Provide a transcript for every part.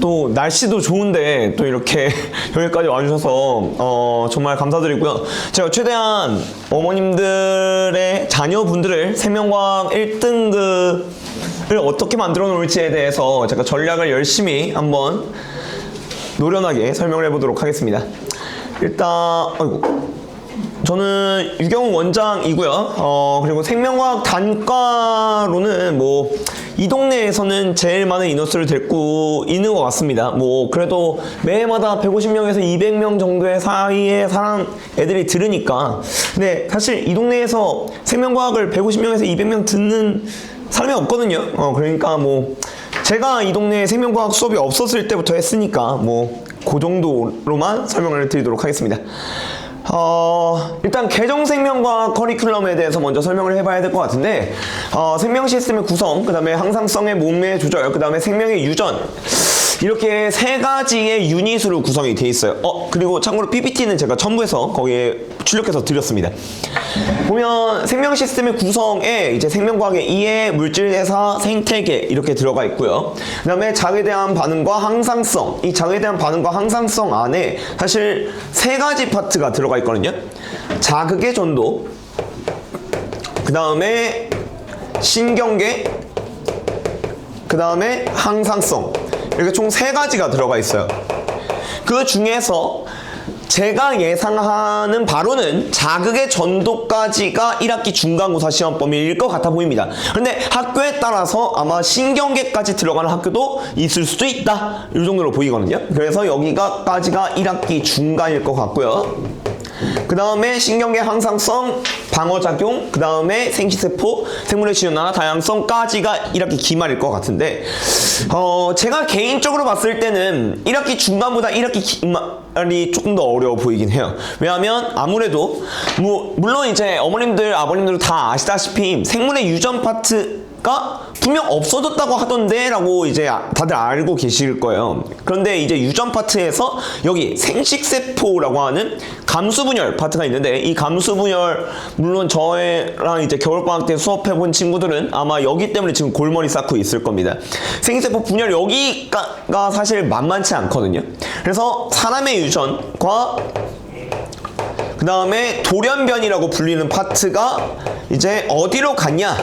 또 날씨도 좋은데 또 이렇게 여기까지 와주셔서 정말 감사드리고요. 제가 최대한 어머님들의 자녀분들을 생명과학 1등급을 어떻게 만들어 놓을지에 대해서 제가 전략을 열심히 한번 노련하게 설명을 해보도록 하겠습니다. 일단 저는 유경훈 원장이고요. 그리고 생명과학 단과로는 이 동네에서는 제일 많은 인원수를 데리고 있는 것 같습니다. 그래도 매해마다 150명에서 200명 정도의 사이에 애들이 들으니까. 근데 사실 이 동네에서 생명과학을 150명에서 200명 듣는 사람이 없거든요. 그러니까 제가 이 동네에 생명과학 수업이 없었을 때부터 했으니까 그 정도로만 설명을 드리도록 하겠습니다. 일단 개정생명과학 커리큘럼에 대해서 먼저 설명을 해봐야 될 것 같은데, 생명 시스템의 구성, 그 다음에 항상성의 몸매 조절, 그 다음에 생명의 유전, 이렇게 세 가지의 유닛으로 구성이 돼 있어요. 그리고 참고로 PPT는 제가 첨부해서 거기에 출력해서 드렸습니다. 보면 생명 시스템의 구성에 이제 생명과학의 이해, 물질 회사, 생태계 이렇게 들어가 있고요. 그 다음에 자에 대한 반응과 항상성, 이 자에 대한 반응과 항상성 안에 사실 세 가지 파트가 들어가 있거든요. 자극의 전도, 그 다음에 신경계, 그 다음에 항상성, 이렇게 총 세 가지가 들어가 있어요. 그 중에서 제가 예상하는 바로는 자극의 전도까지가 1학기 중간고사 시험 범위일 것 같아 보입니다. 그런데 학교에 따라서 아마 신경계까지 들어가는 학교도 있을 수도 있다, 이 정도로 보이거든요. 그래서 여기까지가 1학기 중간일 것 같고요. 그 다음에 신경계 항상성, 방어작용, 그 다음에 생식세포, 생물의 지연화, 다양성까지가 1학기 기말일 것 같은데, 제가 개인적으로 봤을 때는 1학기 중반보다 1학기 기말이 조금 더 어려워 보이긴 해요. 왜냐하면 아무래도 물론 이제 어머님들, 아버님들 다 아시다시피 생물의 유전 파트가 분명 없어졌다고 하던데 라고 이제 다들 알고 계실 거예요. 그런데 이제 유전 파트에서 여기 생식세포라고 하는 감수분열 파트가 있는데, 이 감수분열, 물론 저랑 이제 겨울방학 때 수업해본 친구들은 아마 여기 때문에 지금 골머리 쌓고 있을 겁니다. 생식세포 분열 여기가 사실 만만치 않거든요. 그래서 사람의 유전과 그 다음에 돌연변이라고 불리는 파트가 이제 어디로 갔냐?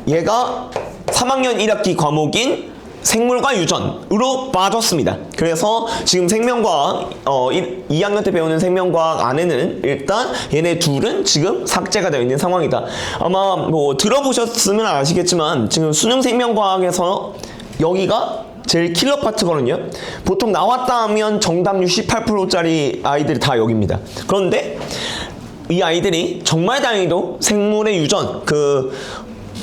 얘가 3학년 1학기 과목인 생물과 유전으로 빠졌습니다. 그래서 지금 생명과학 2학년 때 배우는 생명과학 안에는 일단 얘네 둘은 지금 삭제가 되어 있는 상황이다. 아마 들어보셨으면 아시겠지만 지금 수능 생명과학에서 여기가 제일 킬러 파트거든요. 보통 나왔다 하면 정답률 18%짜리 아이들이 다 여기입니다. 그런데 이 아이들이 정말 다행히도 생물의 유전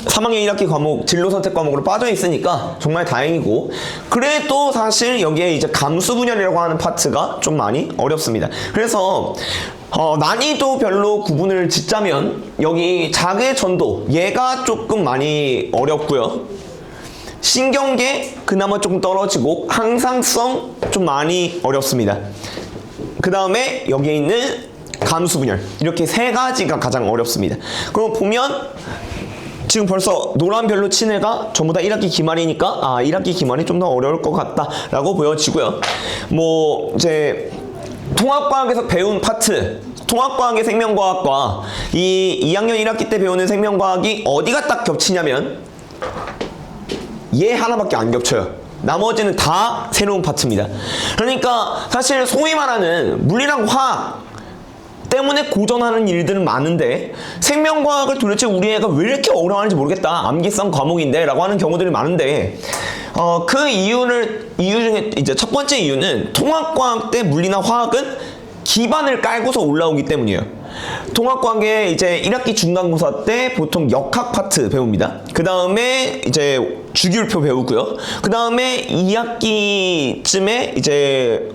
3학년 1학기 과목 진로 선택 과목으로 빠져 있으니까 정말 다행이고, 그래도 사실 여기에 이제 감수분열이라고 하는 파트가 좀 많이 어렵습니다. 그래서 난이도별로 구분을 짓자면 여기 자극의 전도, 얘가 조금 많이 어렵고요. 신경계 그나마 조금 떨어지고, 항상성 좀 많이 어렵습니다. 그 다음에 여기에 있는 감수분열, 이렇게 세 가지가 가장 어렵습니다. 그럼 보면 지금 벌써 노란 별로 친 애가 전부 다 1학기 기말이니까 1학기 기말이 좀 더 어려울 것 같다라고 보여지고요. 이제 통합과학에서 배운 파트, 통합과학의 생명과학과 이 2학년 1학기 때 배우는 생명과학이 어디가 딱 겹치냐면 얘 하나밖에 안 겹쳐요. 나머지는 다 새로운 파트입니다. 그러니까 사실 소위 말하는 물리랑 화학 때문에 고전하는 일들은 많은데, 생명과학을 도대체 우리 애가 왜 이렇게 어려워하는지 모르겠다, 암기성 과목인데 라고 하는 경우들이 많은데, 그 이유 중에 이제 첫 번째 이유는 통합과학 때 물리나 화학은 기반을 깔고서 올라오기 때문이에요. 통합과학에 이제 1학기 중간고사 때 보통 역학 파트 배웁니다. 그 다음에 이제 주기율표 배우고요. 그 다음에 2학기쯤에 이제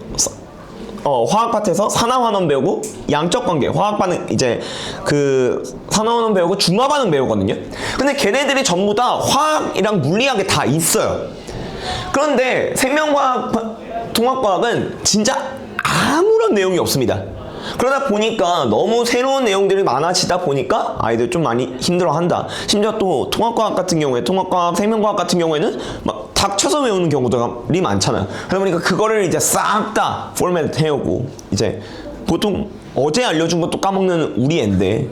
화학 파트에서 산화환원 배우고, 양적 관계, 화학 반응, 이제 산화환원 배우고 중화 반응 배우거든요. 근데 걔네들이 전부 다 화학이랑 물리학에 다 있어요. 그런데 생명과학, 통합과학은 진짜 아무런 내용이 없습니다. 그러다 보니까 너무 새로운 내용들이 많아지다 보니까 아이들 좀 많이 힘들어한다. 심지어 또 통합과학 같은 경우에, 통합과학, 생명과학 같은 경우에는 막 닥쳐서 외우는 경우들이 많잖아요. 그러다 보니까 그거를 이제 싹 다 포맷 해오고 이제 보통 어제 알려준 것도 까먹는 우리 애인데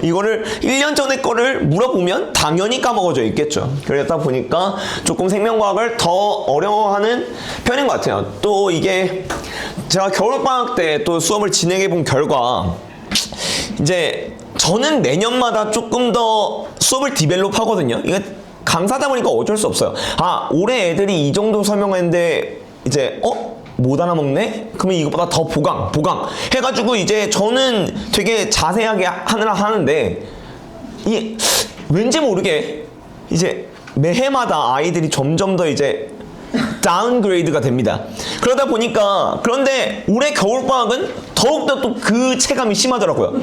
이거를 1년 전에 거를 물어보면 당연히 까먹어져 있겠죠. 그러다 보니까 조금 생명과학을 더 어려워하는 편인 것 같아요. 또 이게 제가 겨울방학 때 또 수업을 진행해 본 결과 이제 저는 매년마다 조금 더 수업을 디벨롭 하거든요. 이게 강사다 보니까 어쩔 수 없어요. 아, 올해 애들이 이 정도 설명했는데 이제 못 알아먹네? 그러면 이것보다 더 보강 해가지고 이제 저는 되게 자세하게 하느라 하는데 이 왠지 모르게 이제 매해마다 아이들이 점점 더 이제 다운그레이드가 됩니다. 그러다 보니까 그런데 올해 겨울방학은 더욱더 또 그 체감이 심하더라고요.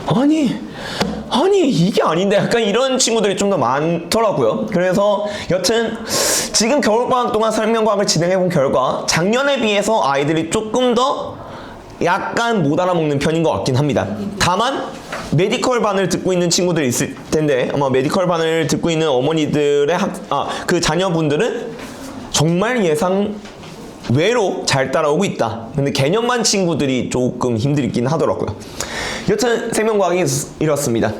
아니 이게 아닌데 약간 이런 친구들이 좀 더 많더라고요. 그래서 여튼 지금 겨울방학 동안 설명과학을 진행해본 결과 작년에 비해서 아이들이 조금 더 약간 못 알아먹는 편인 것 같긴 합니다. 다만 메디컬 반을 듣고 있는 친구들이 있을 텐데 아마 메디컬 반을 듣고 있는 어머니들의 그 자녀분들은 정말 예상 외로 잘 따라오고 있다. 근데 개념반 친구들이 조금 힘들긴 하더라고요. 여튼 생명과학이 이렇습니다.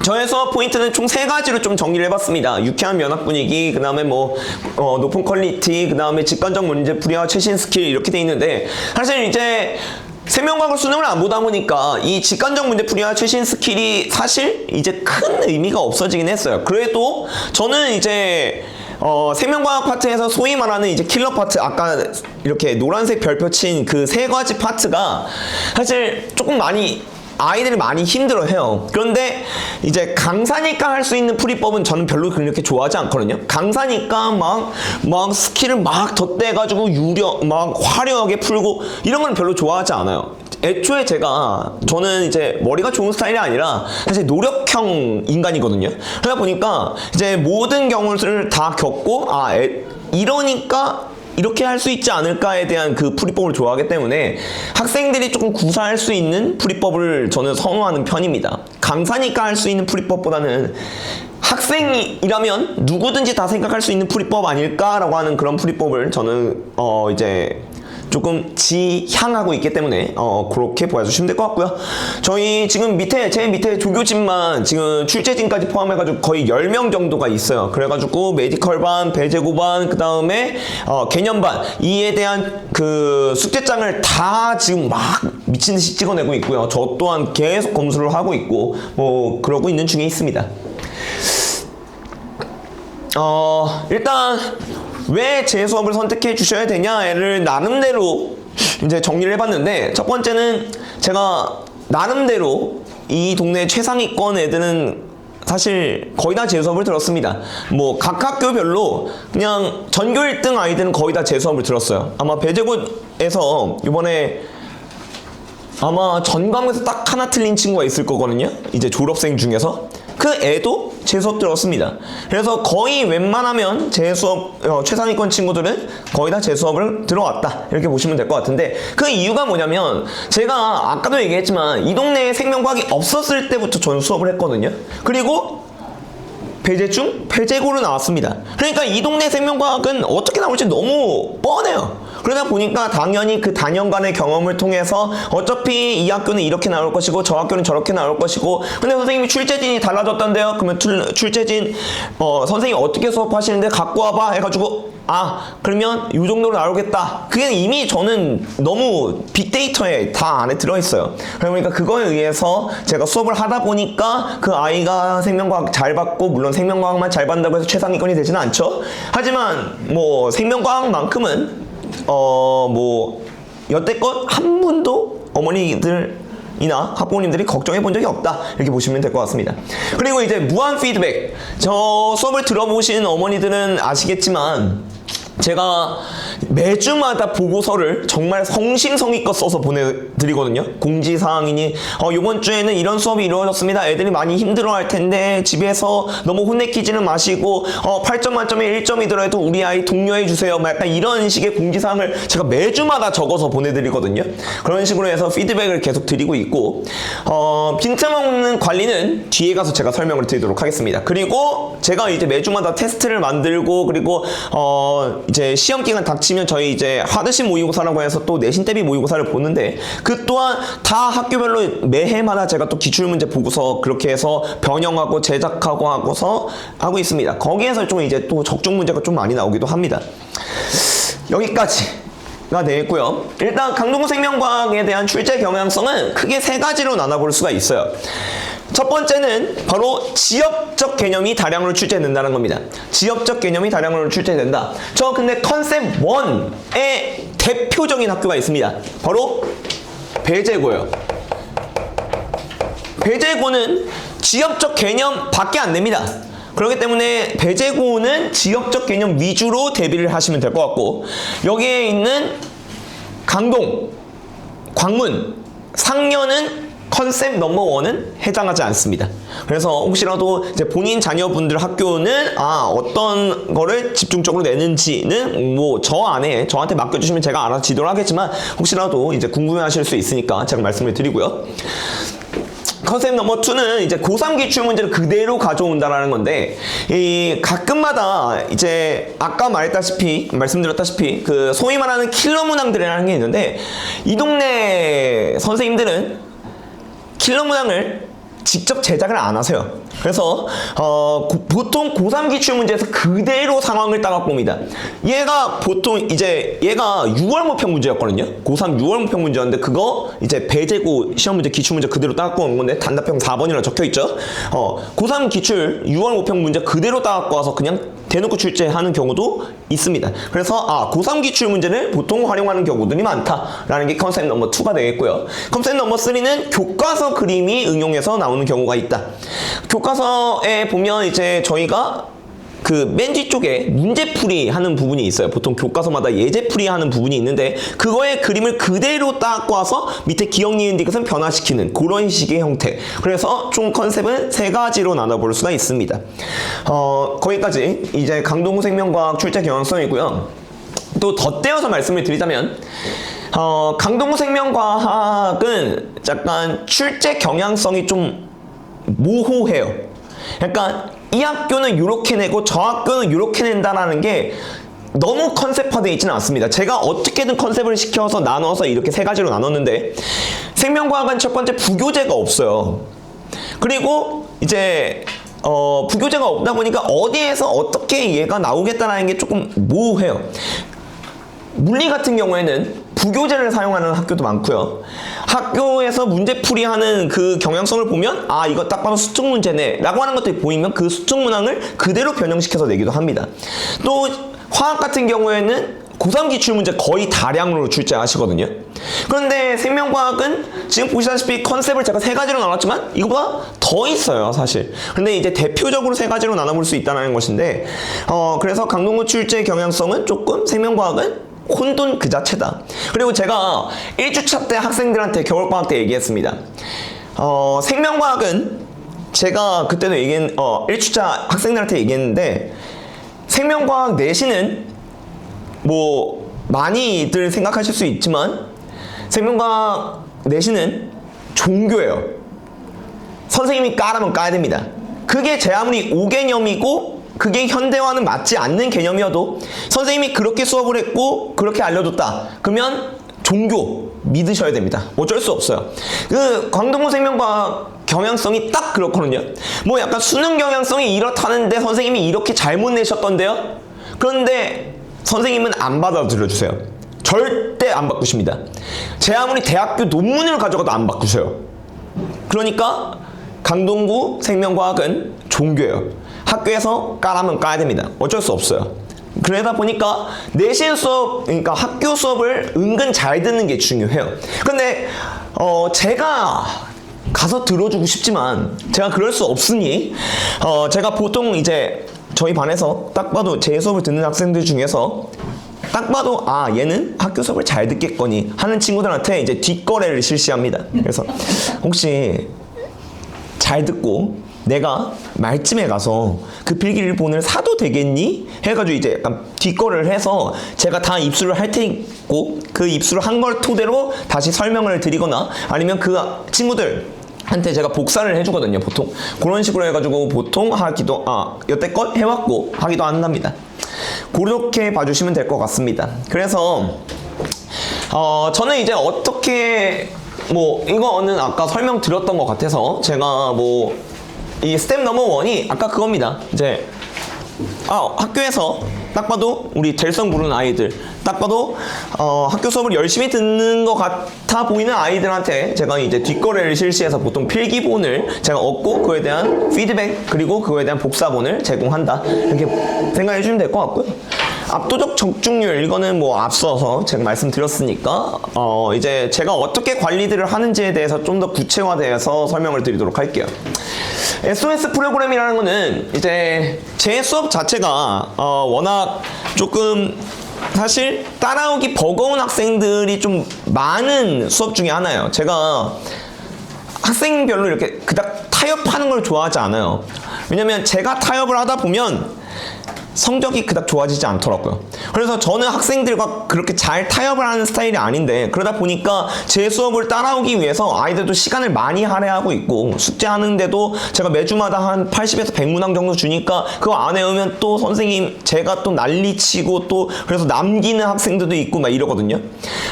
저의 수업 포인트는 총 3가지로 좀 정리를 해봤습니다. 유쾌한 면학 분위기, 그 다음에 높은 퀄리티, 그 다음에 직관적 문제 풀이와 최신 스킬 이렇게 돼 있는데 사실 이제 생명과학을 수능을 안 보다 보니까 이 직관적 문제 풀이와 최신 스킬이 사실 이제 큰 의미가 없어지긴 했어요. 그래도 저는 이제 생명과학 파트에서 소위 말하는 이제 킬러 파트, 아까 이렇게 노란색 별표 친 그 3가지 파트가 사실 조금 아이들이 많이 힘들어해요. 그런데 이제 강사니까 할 수 있는 풀이법은 저는 별로 그렇게 좋아하지 않거든요. 강사니까 막 스킬을 막 덧대가지고 막 화려하게 풀고 이런 건 별로 좋아하지 않아요. 애초에 저는 이제 머리가 좋은 스타일이 아니라 사실 노력형 인간이거든요. 그러다 보니까 이제 모든 경우를 다 겪고 이러니까 이렇게 할 수 있지 않을까에 대한 그 풀이법을 좋아하기 때문에 학생들이 조금 구사할 수 있는 풀이법을 저는 선호하는 편입니다. 강사니까 할 수 있는 풀이법보다는 학생이라면 누구든지 다 생각할 수 있는 풀이법 아닐까라고 하는 그런 풀이법을 저는 이제 조금 지향하고 있기 때문에 그렇게 보여주시면 될 것 같고요. 저희 지금 제 밑에 조교진만 지금 출제진까지 포함해가지고 거의 10명 정도가 있어요. 그래가지고 메디컬반, 배제고반, 그 다음에 개념반 이에 대한 그 숙제장을 다 지금 막 미친듯이 찍어내고 있고요. 저 또한 계속 검수를 하고 있고 그러고 있는 중에 있습니다. 일단 왜 제 수업을 선택해 주셔야 되냐를 나름대로 이제 정리를 해봤는데, 첫 번째는 제가 나름대로 이 동네 최상위권 애들은 사실 거의 다 제 수업을 들었습니다. 각 학교별로 그냥 전교 1등 아이들은 거의 다 제 수업을 들었어요. 아마 배제고에서 이번에 아마 전 과목에서 딱 하나 틀린 친구가 있을 거거든요. 이제 졸업생 중에서. 그 애도 제 수업 들었습니다. 그래서 거의 웬만하면 제 수업 최상위권 친구들은 거의 다 제 수업을 들어왔다, 이렇게 보시면 될 것 같은데, 그 이유가 뭐냐면 제가 아까도 얘기했지만 이 동네에 생명과학이 없었을 때부터 전 수업을 했거든요. 그리고 배제중 배제고로 나왔습니다. 그러니까 이 동네 생명과학은 어떻게 나올지 너무 뻔해요. 그러다 보니까 당연히 그 단연간의 경험을 통해서 어차피 이 학교는 이렇게 나올 것이고 저 학교는 저렇게 나올 것이고, 근데 선생님이 출제진이 달라졌던데요? 그러면 출제진 선생님이 어떻게 수업하시는데 갖고 와봐 해가지고 그러면 이 정도로 나오겠다. 그게 이미 저는 너무 빅데이터에 다 안에 들어있어요. 그러니까 그거에 의해서 제가 수업을 하다 보니까 그 아이가 생명과학 잘 받고, 물론 생명과학만 잘 받는다고 해서 최상위권이 되지는 않죠. 하지만 생명과학만큼은 여태껏 한 분도 어머니들이나 학부모님들이 걱정해 본 적이 없다, 이렇게 보시면 될 것 같습니다. 그리고 이제 무한 피드백, 저 수업을 들어보신 어머니들은 아시겠지만 제가 매주마다 보고서를 정말 성심성의껏 써서 보내드리거든요. 공지사항이니 이번 주에는 이런 수업이 이루어졌습니다. 애들이 많이 힘들어할 텐데 집에서 너무 혼내키지는 마시고 8점 만점에 1점이더라도 우리 아이 독려해 주세요. 약간 이런 식의 공지사항을 제가 매주마다 적어서 보내드리거든요. 그런 식으로 해서 피드백을 계속 드리고 있고 빈틈없는 관리는 뒤에 가서 제가 설명을 드리도록 하겠습니다. 그리고 제가 이제 매주마다 테스트를 만들고 그리고 이제 시험 기간 닥치면 저희 이제 하드식 모의고사라고 해서 또 내신 대비 모의고사를 보는데 그 또한 다 학교별로 매해마다 제가 또 기출문제 보고서 그렇게 해서 변형하고 제작하고 하고서 하고 있습니다. 거기에서 좀 이제 또 적중 문제가 좀 많이 나오기도 합니다. 여기까지가 되겠고요. 일단 강동구 생명과학에 대한 출제 경향성은 크게 세 가지로 나눠볼 수가 있어요. 첫 번째는 바로 지역적 개념이 다량으로 출제된다는 겁니다. 지역적 개념이 다량으로 출제된다. 저 근데 컨셉 1의 대표적인 학교가 있습니다. 바로 배재고예요. 배재고는 지역적 개념 밖에 안 됩니다. 그렇기 때문에 배재고는 지역적 개념 위주로 대비를 하시면 될 것 같고, 여기에 있는 강동, 광문, 상련은 컨셉 넘버 1은 해당하지 않습니다. 그래서 혹시라도 이제 본인 자녀분들 학교는 어떤 거를 집중적으로 내는지는 뭐 저한테 맡겨주시면 제가 알아서 지도를 하겠지만 혹시라도 이제 궁금해하실 수 있으니까 제가 말씀을 드리고요. 컨셉 넘버 2는 이제 고3 기출 문제를 그대로 가져온다라는 건데, 가끔마다 이제 아까 말씀드렸다시피 그 소위 말하는 킬러 문항들이라는 게 있는데, 이 동네 선생님들은 킬러 문항을 직접 제작을 안 하세요. 그래서 보통 고3 기출 문제에서 그대로 상황을 따갖고 옵니다. 얘가 보통 이제 얘가 6월 모평 문제였거든요. 고3 6월 모평 문제였는데 그거 이제 배재고 시험 문제 기출 문제 그대로 따갖고 온 건데 단답형 4번이라고 적혀있죠. 고3 기출 6월 모평 문제 그대로 따갖고 와서 그냥 대놓고 출제하는 경우도 있습니다. 그래서 고3 기출 문제를 보통 활용하는 경우들이 많다라는 게 컨셉 넘버 2가 되겠고요. 컨셉 넘버 3는 교과서 그림이 응용해서 나오는 경우가 있다. 교과서에 보면 이제 저희가 그 맨 뒤쪽에 문제풀이 하는 부분이 있어요. 보통 교과서마다 예제풀이 하는 부분이 있는데 그거의 그림을 그대로 따고 와서 밑에 기억, 니은, 디귿은 변화시키는 그런 식의 형태. 그래서 총 컨셉은 세 가지로 나눠볼 수가 있습니다. 거기까지 이제 강동구 생명과학 출제 경향성이고요. 또 덧대어서 말씀을 드리자면 강동구 생명과학은 약간 출제 경향성이 좀 모호해요. 약간 이 학교는 요렇게 내고 저 학교는 요렇게 낸다라는 게 너무 컨셉화되어 있지는 않습니다. 제가 어떻게든 컨셉을 시켜서 나눠서 이렇게 세 가지로 나눴는데, 생명과학은 첫 번째 부교재가 없어요. 그리고 이제 부교재가 없다 보니까 어디에서 어떻게 얘가 나오겠다라는 게 조금 모호해요. 물리 같은 경우에는 부교재를 사용하는 학교도 많고요. 학교에서 문제풀이하는 그 경향성을 보면 이거 딱 봐도 수특 문제네 라고 하는 것들이 보이면 그 수특 문항을 그대로 변형시켜서 내기도 합니다. 또 화학 같은 경우에는 고3 기출 문제 거의 다량으로 출제하시거든요. 그런데 생명과학은 지금 보시다시피 컨셉을 제가 세 가지로 나눴지만 이거보다 더 있어요, 사실. 근데 이제 대표적으로 세 가지로 나눠볼 수 있다는 것인데, 그래서 강동구 출제 경향성은 조금, 생명과학은 혼돈 그 자체다. 그리고 제가 1주차 때 학생들한테 겨울방학 때 얘기했습니다. 생명과학은 제가 그때도 1주차 학생들한테 얘기했는데, 생명과학 내신은 뭐 많이들 생각하실 수 있지만 생명과학 내신은 종교예요. 선생님이 까라면 까야 됩니다. 그게 제 아무리 5개념이고 그게 현대화는 맞지 않는 개념이어도 선생님이 그렇게 수업을 했고 그렇게 알려줬다. 그러면 종교 믿으셔야 됩니다. 어쩔 수 없어요. 그 강동구 생명과학 경향성이 딱 그렇거든요. 뭐 약간 수능 경향성이 이렇다는데 선생님이 이렇게 잘못 내셨던데요? 그런데 선생님은 안 받아들여주세요. 절대 안 바꾸십니다. 제 아무리 대학교 논문을 가져가도 안 바꾸셔요. 그러니까 강동구 생명과학은 종교예요. 학교에서 까라면 까야 됩니다. 어쩔 수 없어요. 그러다 보니까 내신 수업, 그러니까 학교 수업을 은근 잘 듣는 게 중요해요. 근데 제가 가서 들어주고 싶지만 제가 그럴 수 없으니 제가 보통 이제 저희 반에서 딱 봐도 제 수업을 듣는 학생들 중에서 딱 봐도 아 얘는 학교 수업을 잘 듣겠거니 하는 친구들한테 이제 뒷거래를 실시합니다. 그래서 혹시 잘 듣고 내가 말쯤에 가서 그 필기본을 사도 되겠니? 해가지고 이제 약간 뒷거래를 해서 제가 다 입수를 할 테고 그 입수를 한 걸 토대로 다시 설명을 드리거나 아니면 그 친구들한테 제가 복사를 해주거든요. 보통 그런 식으로 해가지고 보통 하기도 여태껏 해왔고 하기도 한답니다. 그렇게 봐주시면 될 것 같습니다. 그래서 저는 이제 어떻게 이거는 아까 설명드렸던 것 같아서 제가 이 스텝 넘버 1이 아까 그겁니다. 이제 학교에서 딱 봐도 우리 될성 부르는 아이들 딱 봐도 학교 수업을 열심히 듣는 것 같아 보이는 아이들한테 제가 이제 뒷거래를 실시해서 보통 필기본을 제가 얻고 그거에 대한 피드백 그리고 그거에 대한 복사본을 제공한다 이렇게 생각해 주시면 될 것 같고요. 압도적 적중률 이거는 앞서서 제가 말씀드렸으니까 이제 제가 어떻게 관리들을 하는지에 대해서 좀 더 구체화되어서 설명을 드리도록 할게요. SOS 프로그램이라는 거는 이제 제 수업 자체가 워낙 조금 사실 따라오기 버거운 학생들이 좀 많은 수업 중에 하나예요. 제가 학생별로 이렇게 그닥 타협하는 걸 좋아하지 않아요. 왜냐면 제가 타협을 하다 보면 성적이 그닥 좋아지지 않더라고요. 그래서 저는 학생들과 그렇게 잘 타협을 하는 스타일이 아닌데 그러다 보니까 제 수업을 따라오기 위해서 아이들도 시간을 많이 할애하고 있고 숙제하는데도 제가 매주마다 한 80에서 100문항 정도 주니까 그거 안 외우면 또 선생님 제가 또 난리치고 또 그래서 남기는 학생들도 있고 막 이러거든요.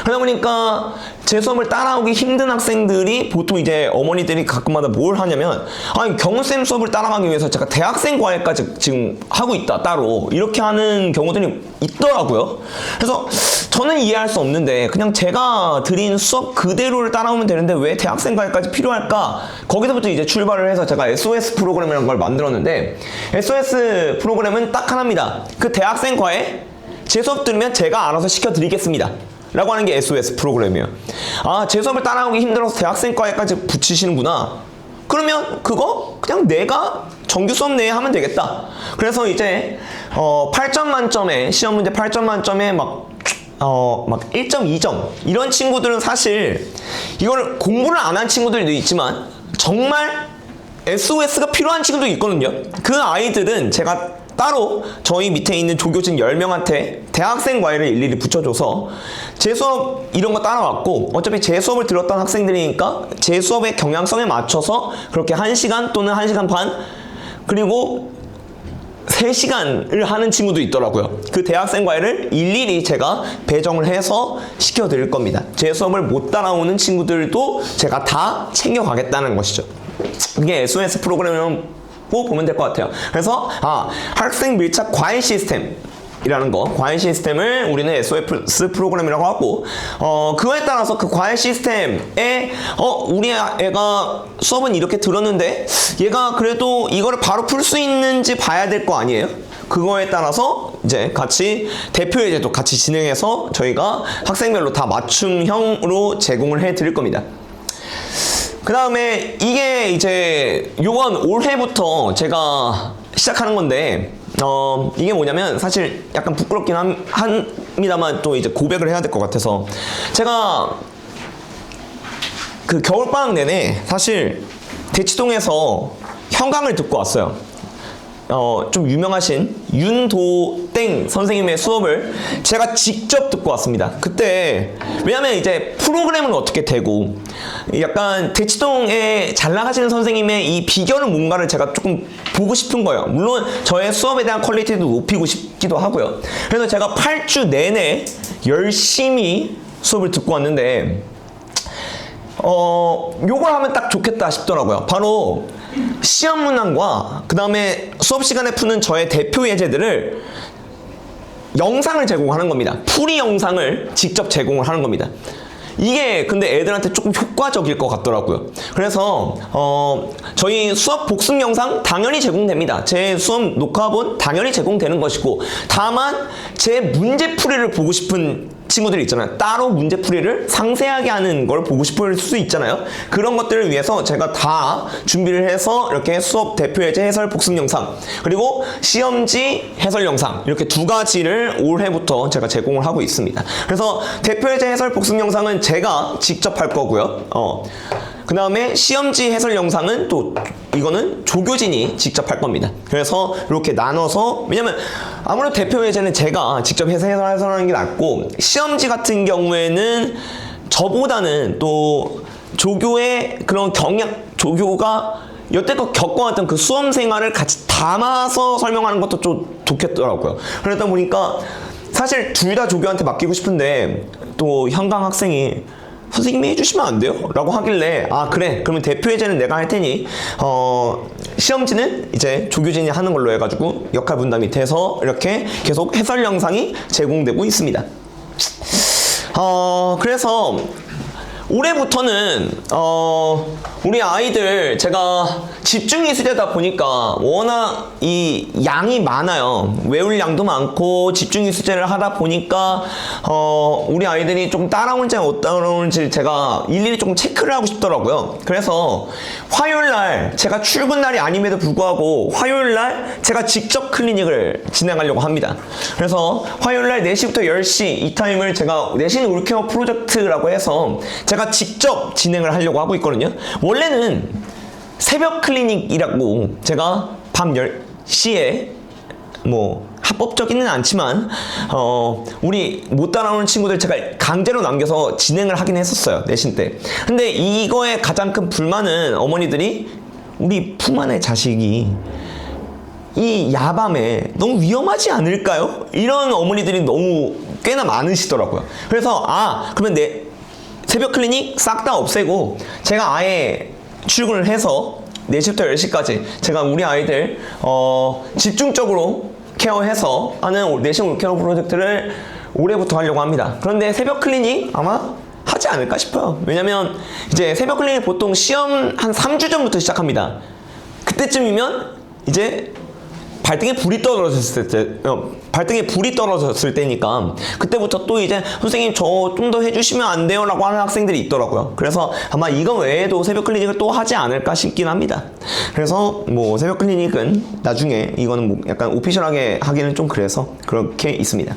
그러다 보니까 제 수업을 따라오기 힘든 학생들이 보통 이제 어머니들이 가끔마다 뭘 하냐면 경훈쌤 수업을 따라가기 위해서 제가 대학생 과외까지 지금 하고 있다 따로 이렇게 하는 경우들이 있더라고요. 그래서 저는 이해할 수 없는데 그냥 제가 드린 수업 그대로를 따라오면 되는데 왜 대학생 과외까지 필요할까? 거기서부터 이제 출발을 해서 제가 SOS 프로그램이라는 걸 만들었는데 SOS 프로그램은 딱 하나입니다. 그 대학생 과외 제 수업 들으면 제가 알아서 시켜드리겠습니다 라고 하는 게 SOS 프로그램이에요. 제 수업을 따라오기 힘들어서 대학생 과외까지 붙이시는구나. 그러면 그거 그냥 내가 정규 수업 내에 하면 되겠다. 그래서 이제 8점 만점에 시험 문제 8점 만점에 막 1.2점 이런 친구들은 사실 이걸 공부를 안 한 친구들도 있지만 정말 SOS가 필요한 친구도 있거든요. 그 아이들은 제가 따로 저희 밑에 있는 조교진 10명한테 대학생 과외를 일일이 붙여줘서 제 수업 이런 거 따라왔고 어차피 제 수업을 들었던 학생들이니까 제 수업의 경향성에 맞춰서 그렇게 1시간 또는 1시간 반 그리고 3시간을 하는 친구도 있더라고요. 그 대학생 과외를 일일이 제가 배정을 해서 시켜드릴 겁니다. 제 수업을 못 따라오는 친구들도 제가 다 챙겨가겠다는 것이죠. 이게 SOS 프로그램이라고 보면 될 것 같아요. 그래서 학생 밀착 과외 시스템이라는 거, 과외 시스템을 우리는 SOS 프로그램이라고 하고 그거에 따라서 그 과외 시스템에 우리 애가 수업은 이렇게 들었는데 얘가 그래도 이거를 바로 풀 수 있는지 봐야 될 거 아니에요? 그거에 따라서 이제 같이 대표 예제도 같이 진행해서 저희가 학생별로 다 맞춤형으로 제공을 해 드릴 겁니다. 그 다음에 이게 이제 요번 올해부터 제가 시작하는 건데 이게 뭐냐면 사실 약간 부끄럽긴 합니다만 또 이제 고백을 해야 될 것 같아서 제가 그 겨울방학 내내 사실 대치동에서 현강을 듣고 왔어요. 좀 유명하신 윤도땡 선생님의 수업을 제가 직접 듣고 왔습니다. 그때 왜냐면 이제 프로그램은 어떻게 되고 약간 대치동에 잘 나가시는 선생님의 이 비결은 뭔가를 제가 조금 보고 싶은 거예요. 물론 저의 수업에 대한 퀄리티도 높이고 싶기도 하고요. 그래서 제가 8주 내내 열심히 수업을 듣고 왔는데 요걸 하면 딱 좋겠다 싶더라고요. 바로 시험 문항과 그 다음에 수업 시간에 푸는 저의 대표 예제들을 영상을 제공하는 겁니다. 풀이 영상을 직접 제공을 하는 겁니다. 이게 근데 애들한테 조금 효과적일 것 같더라고요. 그래서 저희 수업 복습 영상 당연히 제공됩니다. 제 수업 녹화본 당연히 제공되는 것이고 다만 제 문제풀이를 보고 싶은 친구들이 있잖아요. 따로 문제풀이를 상세하게 하는 걸 보고 싶을 수 있잖아요. 그런 것들을 위해서 제가 다 준비를 해서 이렇게 수업 대표 예제 해설 복습 영상, 그리고 시험지 해설 영상, 이렇게 두 가지를 올해부터 제가 제공을 하고 있습니다. 그래서 대표 예제 해설 복습 영상은 제가 직접 할 거고요. 그 다음에 시험지 해설 영상은 또 이거는 조교진이 직접 할 겁니다. 그래서 이렇게 나눠서, 왜냐면 아무래도 대표 예제는 제가 직접 해설하는 게 낫고, 시험지 같은 경우에는 저보다는 또 조교의 그런 조교가 여태껏 겪어왔던 그 수험 생활을 같이 담아서 설명하는 것도 좀 좋겠더라고요. 그러다 보니까 사실 둘 다 조교한테 맡기고 싶은데 또 현강 학생이 선생님이 해주시면 안 돼요? 라고 하길래, 아 그래, 그러면 대표 예제는 내가 할 테니 시험지는 이제 조교진이 하는 걸로 해가지고 역할 분담이 돼서 이렇게 계속 해설 영상이 제공되고 있습니다. 그래서 올해부터는 우리 아이들, 제가 집중이 수제다 보니까 워낙 이 양이 많아요. 외울 양도 많고 집중이 수제를 하다 보니까 우리 아이들이 좀 따라오는지 못 따라오는지 제가 일일이 조금 체크를 하고 싶더라고요. 그래서 화요일날, 제가 출근 날이 아님에도 불구하고 화요일날 제가 직접 클리닉을 진행하려고 합니다. 그래서 화요일날 4시부터 10시 이 타임을 제가 내신 올케어 프로젝트라고 해서 제가 직접 진행을 하려고 하고 있거든요. 원래는 새벽 클리닉이라고 제가 밤 10시에 뭐 합법적이는 않지만 우리 못 따라오는 친구들 제가 강제로 남겨서 진행을 하긴 했었어요, 내신 때. 근데 이거의 가장 큰 불만은 어머니들이 우리 품 안의 자식이 이 야밤에 너무 위험하지 않을까요? 이런 어머니들이 너무 꽤나 많으시더라고요. 그래서 그러면 내 새벽 클리닉 싹 다 없애고 제가 아예 출근을 해서 4시부터 10시까지 제가 우리 아이들 집중적으로 케어해서 하는 내신 올케어 프로젝트를 올해부터 하려고 합니다. 그런데 새벽 클리닉 아마 하지 않을까 싶어요. 왜냐면 이제 새벽 클리닉 보통 시험 한 3주 전부터 시작합니다. 그때쯤이면 이제 발등에 불이 떨어졌을 때니까 그때부터 또 이제 선생님 저 좀 더 해주시면 안 돼요? 라고 하는 학생들이 있더라고요. 그래서 아마 이거 외에도 새벽 클리닉을 또 하지 않을까 싶긴 합니다. 그래서 뭐 새벽 클리닉은 나중에 이거는 뭐 약간 오피셜하게 하기는 좀 그래서 그렇게 있습니다.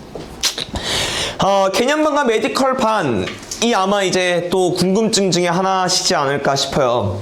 개념반과 메디컬 반이 아마 이제 또 궁금증 중에 하나시지 않을까 싶어요.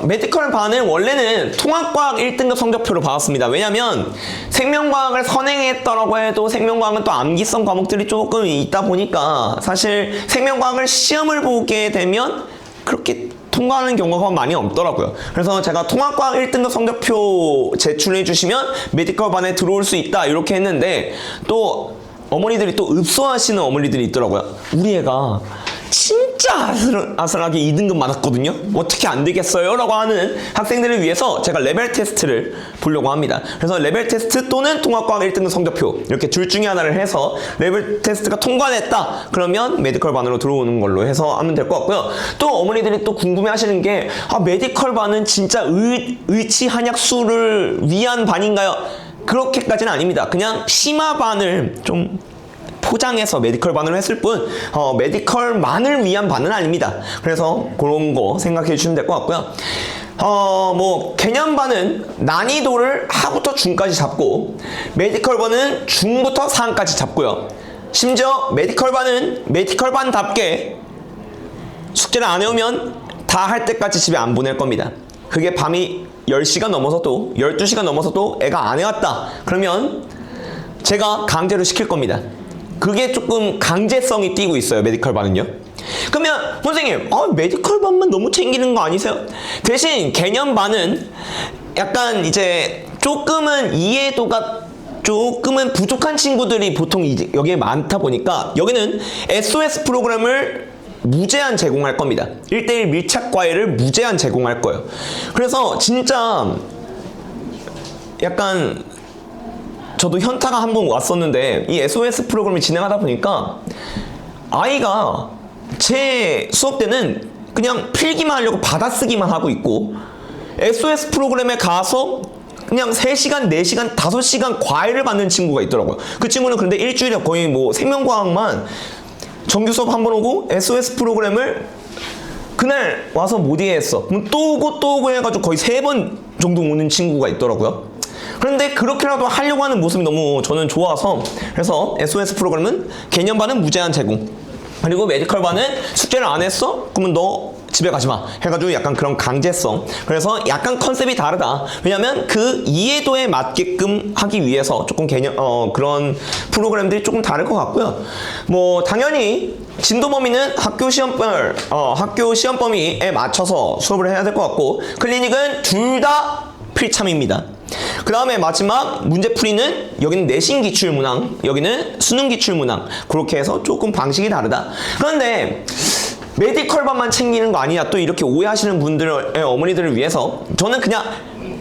메디컬 반은 원래는 통합과학 1등급 성적표로 받았습니다. 왜냐면 생명과학을 선행했더라고 해도 생명과학은 또 암기성 과목들이 조금 있다 보니까 사실 생명과학을 시험을 보게 되면 그렇게 통과하는 경우가 많이 없더라고요. 그래서 제가 통합과학 1등급 성적표 제출해 주시면 메디컬 반에 들어올 수 있다 이렇게 했는데, 또 어머니들이 또 읍소하시는 어머니들이 있더라고요. 우리 애가 진짜 아슬하게 2등급 맞았거든요. 어떻게 안 되겠어요? 라고 하는 학생들을 위해서 제가 레벨 테스트를 보려고 합니다. 그래서 레벨 테스트 또는 통합과학 1등급 성적표 이렇게 둘 중에 하나를 해서 레벨 테스트가 통과됐다 그러면 메디컬 반으로 들어오는 걸로 해서 하면 될 것 같고요. 또 어머니들이 또 궁금해 하시는 게 메디컬 반은 진짜 의치 한약수를 위한 반인가요? 그렇게까지는 아닙니다. 그냥 심화반을 좀 포장해서 메디컬 반으로 했을 뿐 메디컬만을 위한 반은 아닙니다. 그래서 그런 거 생각해 주시면 될 것 같고요. 뭐 개념반은 난이도를 하부터 중까지 잡고 메디컬 반은 중부터 상까지 잡고요. 심지어 메디컬 반은 메디컬 반답게 숙제를 안 해오면 다 할 때까지 집에 안 보낼 겁니다. 그게 밤이 10시간 넘어서도 12시간 넘어서도 애가 안 해왔다 그러면 제가 강제로 시킬 겁니다. 그게 조금 강제성이 띄고 있어요, 메디컬 반은요. 그러면 선생님 메디컬 반만 너무 챙기는 거 아니세요? 대신 개념 반은 약간 이제 조금은 이해도가 조금은 부족한 친구들이 보통 이제 여기에 많다 보니까 여기는 SOS 프로그램을 무제한 제공할 겁니다. 1:1 밀착 과외를 무제한 제공할 거예요. 그래서 진짜 약간 저도 현타가 한 번 왔었는데 이 SOS 프로그램을 진행하다 보니까 아이가 제 수업 때는 그냥 필기만 하려고 받아쓰기만 하고 있고 SOS 프로그램에 가서 그냥 3시간, 4시간, 5시간 과외를 받는 친구가 있더라고요. 그 친구는 그런데 일주일에 거의 뭐 생명과학만 정규 수업 한 번 오고 SOS 프로그램을 그날 와서 못 이해했어. 그럼 또 오고 또 오고 해가지고 거의 3번 정도 오는 친구가 있더라고요. 그런데 그렇게라도 하려고 하는 모습이 너무 저는 좋아서, 그래서 SOS 프로그램은 개념반은 무제한 제공, 그리고 메디컬반은 숙제를 안 했어? 그러면 너 집에 가지 마 해가지고 약간 그런 강제성. 그래서 약간 컨셉이 다르다. 왜냐면 그 이해도에 맞게끔 하기 위해서 조금 그런 프로그램들이 조금 다를 것 같고요. 뭐 당연히 진도 범위는 학교 시험 범위에 맞춰서 수업을 해야 될 것 같고, 클리닉은 둘 다 필참입니다. 그 다음에 마지막 문제풀이는 여기는 내신 기출 문항, 여기는 수능 기출 문항, 그렇게 해서 조금 방식이 다르다. 그런데 메디컬반만 챙기는 거 아니냐, 또 이렇게 오해하시는 분들의 어머니들을 위해서 저는 그냥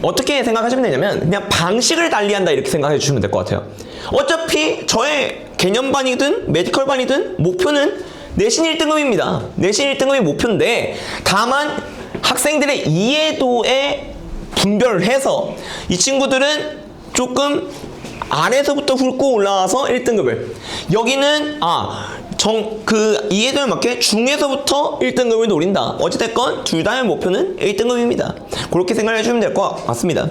어떻게 생각하시면 되냐면 그냥 방식을 달리한다 이렇게 생각해 주시면 될 것 같아요. 어차피 저의 개념반이든 메디컬반이든 목표는 내신 1등급입니다. 내신 1등급이 목표인데, 다만 학생들의 이해도에 분별을 해서 이 친구들은 조금 아래서부터 훑고 올라와서 1등급을, 여기는 그 이해도에 맞게 중에서부터 1등급을 노린다. 어찌됐건 둘 다의 목표는 1등급입니다. 그렇게 생각해 주시면 될 것 같습니다.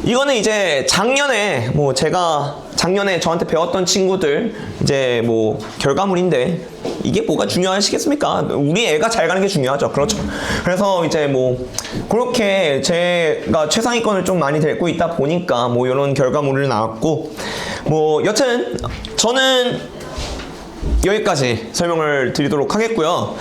이거는 이제 작년에 제가 작년에 저한테 배웠던 친구들 이제 결과물인데, 이게 뭐가 중요하시겠습니까? 우리 애가 잘 가는 게 중요하죠. 그렇죠. 그래서 이제 그렇게 제가 최상위권을 좀 많이 데리고 있다 보니까 이런 결과물을 나왔고, 여튼 저는 여기까지 설명을 드리도록 하겠고요.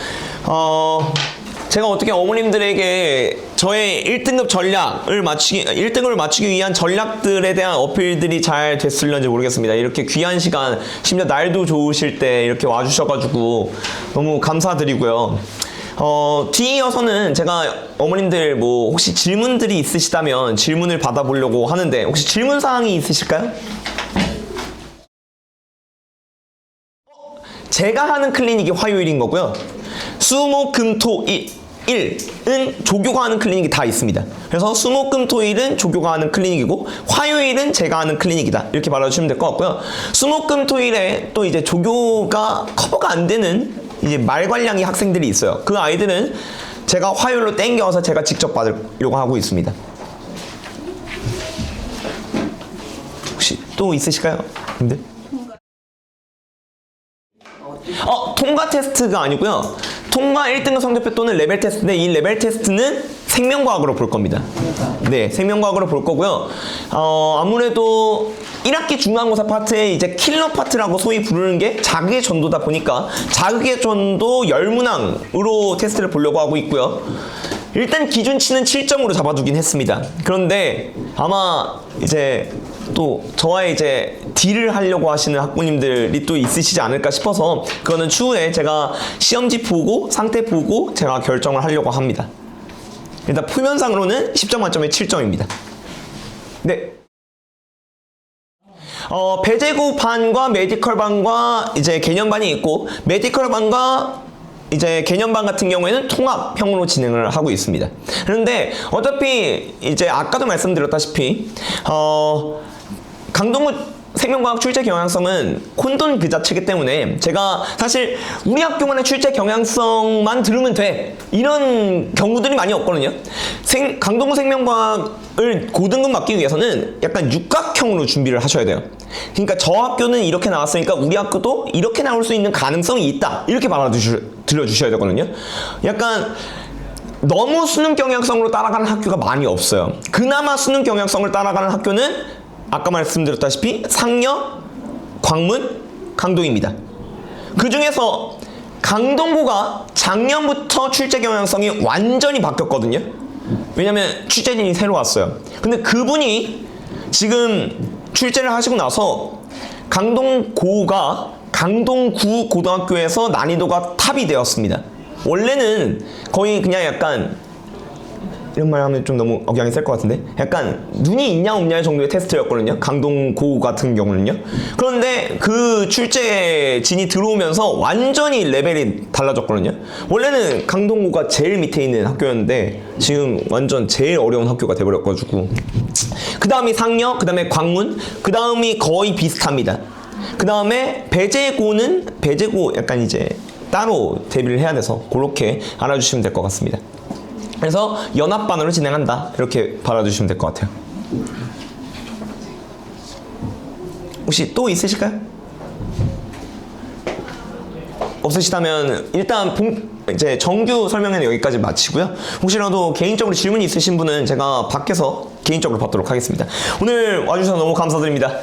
제가 어떻게 어머님들에게 저의 1등급 전략을 1등급을 맞추기 위한 전략들에 대한 어필들이 잘 됐을런지 모르겠습니다. 이렇게 귀한 시간, 심지어 날도 좋으실 때 이렇게 와주셔가지고 너무 감사드리고요. 뒤이어서는 제가 어머님들 혹시 질문들이 있으시다면 질문을 받아보려고 하는데, 혹시 질문 사항이 있으실까요? 제가 하는 클리닉이 화요일인 거고요. 수목금토일은 조교가 하는 클리닉이 다 있습니다. 그래서 수목금토일은 조교가 하는 클리닉이고, 화요일은 제가 하는 클리닉이다, 이렇게 말해주시면 될 것 같고요. 수목금토일에 또 이제 조교가 커버가 안 되는 이제 말괄량이 학생들이 있어요. 그 아이들은 제가 화요일로 땡겨서 제가 직접 받으려고 하고 있습니다. 혹시 또 있으실까요? 근데? 통과 테스트가 아니고요. 통과 1등급 성적표 또는 레벨 테스트인데, 이 레벨 테스트는 생명과학으로 볼 겁니다. 네, 생명과학으로 볼 거고요. 아무래도 1학기 중간고사 파트에 이제 킬러 파트라고 소위 부르는 게 자극의 전도다 보니까 자극의 전도 10문항으로 테스트를 보려고 하고 있고요. 일단 기준치는 7점으로 잡아두긴 했습니다. 그런데 아마 이제 또 저와 이제 딜을 하려고 하시는 학부님들이 또 있으시지 않을까 싶어서, 그거는 추후에 제가 시험지 보고 상태 보고 제가 결정을 하려고 합니다. 일단 표면상으로는 10점 만점에 7점입니다. 네. 배제고반과 메디컬반과 이제 개념반이 있고, 메디컬반과 이제 개념반 같은 경우에는 통합형으로 진행을 하고 있습니다. 그런데 어차피 이제 아까도 말씀드렸다시피 강동구 생명과학 출제 경향성은 혼돈 그 자체이기 때문에, 제가 사실 우리 학교만의 출제 경향성만 들으면 돼, 이런 경우들이 많이 없거든요. 강동구 생명과학을 고등급 맞기 위해서는 약간 육각형으로 준비를 하셔야 돼요. 그러니까 저 학교는 이렇게 나왔으니까 우리 학교도 이렇게 나올 수 있는 가능성이 있다, 이렇게 들려주셔야 되거든요. 약간 너무 수능 경향성으로 따라가는 학교가 많이 없어요. 그나마 수능 경향성을 따라가는 학교는 아까 말씀드렸다시피 상여, 광문, 강동입니다. 그 중에서 강동구가 작년부터 출제 경향성이 완전히 바뀌었거든요. 왜냐면 출제진이 새로 왔어요. 근데 그분이 지금 출제를 하시고 나서 강동고가 강동구 고등학교에서 난이도가 탑이 되었습니다. 원래는 거의 그냥 약간 이런 말 하면 좀 너무 억양이 셀 것 같은데 약간 눈이 있냐 없냐 정도의 테스트였거든요. 강동고 같은 경우는요. 그런데 그 출제진이 들어오면서 완전히 레벨이 달라졌거든요. 원래는 강동고가 제일 밑에 있는 학교였는데 지금 완전 제일 어려운 학교가 돼버렸가지고 그 다음이 상여, 그 다음에 광문, 그 다음이 거의 비슷합니다. 그 다음에 배제고 약간 이제 따로 대비를 해야 돼서 그렇게 알아주시면 될 것 같습니다. 그래서 연합반으로 진행한다 이렇게 받아주시면 될 것 같아요. 혹시 또 있으실까요? 없으시다면 일단 이제 정규 설명회는 여기까지 마치고요. 혹시라도 개인적으로 질문이 있으신 분은 제가 밖에서 개인적으로 받도록 하겠습니다. 오늘 와주셔서 너무 감사드립니다.